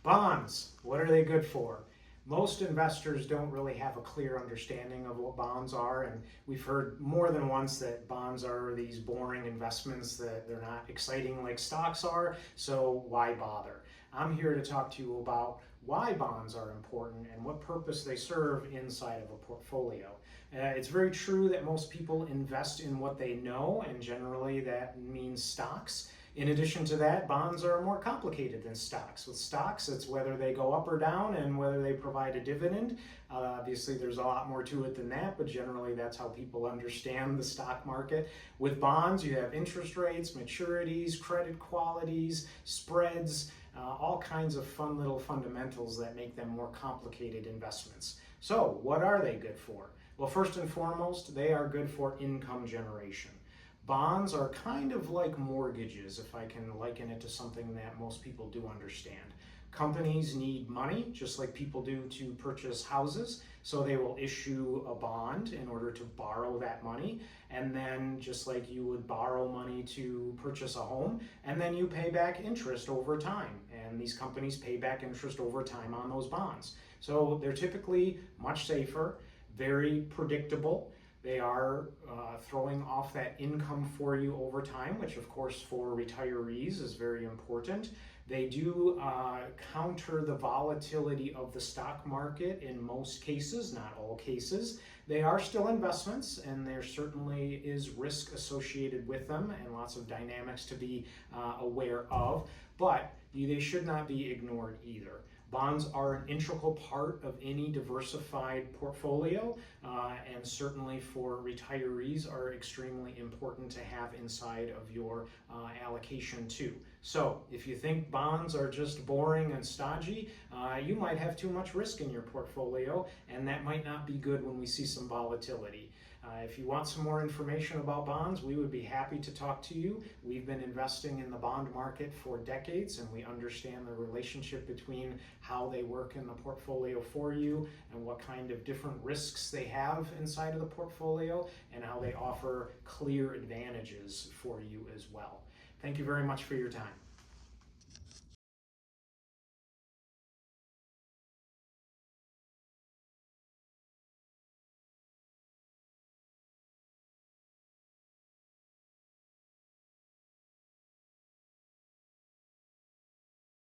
Bonds, what are they good for? Most investors don't really have a clear understanding of what bonds are, and we've heard more than once that bonds are these boring investments, that they're not exciting like stocks are, so why bother? I'm here to talk to you about why bonds are important and what purpose they serve inside of a portfolio. It's very true that most people invest in what they know, and generally that means stocks. In addition to that, bonds are more complicated than stocks. With stocks, it's whether they go up or down and whether they provide a dividend. Obviously, there's a lot more to it than that, but generally that's how people understand the stock market. With bonds, you have interest rates, maturities, credit qualities, spreads, all kinds of fun little fundamentals that make them more complicated investments. So, what are they good for? Well, first and foremost, they are good for income generation. Bonds are kind of like mortgages, if I can liken it to something that most people do understand. Companies need money, just like people do to purchase houses, so they will issue a bond in order to borrow that money, and then just like you would borrow money to purchase a home, and then you pay back interest over time, and these companies pay back interest over time on those bonds. So they're typically much safer, very predictable. They are throwing off that income for you over time, which of course for retirees is very important. They do counter the volatility of the stock market in most cases, not all cases. They are still investments, and there certainly is risk associated with them and lots of dynamics to be aware of, but they should not be ignored either. Bonds are an integral part of any diversified portfolio, and certainly for retirees are extremely important to have inside of your allocation too. So if you think bonds are just boring and stodgy, you might have too much risk in your portfolio, and that might not be good when we see some volatility. If you want some more information about bonds, we would be happy to talk to you. We've been investing in the bond market for decades, and we understand the relationship between how they work in the portfolio for you and what kind of different risks they have inside of the portfolio and how they offer clear advantages for you as well. Thank you very much for your time.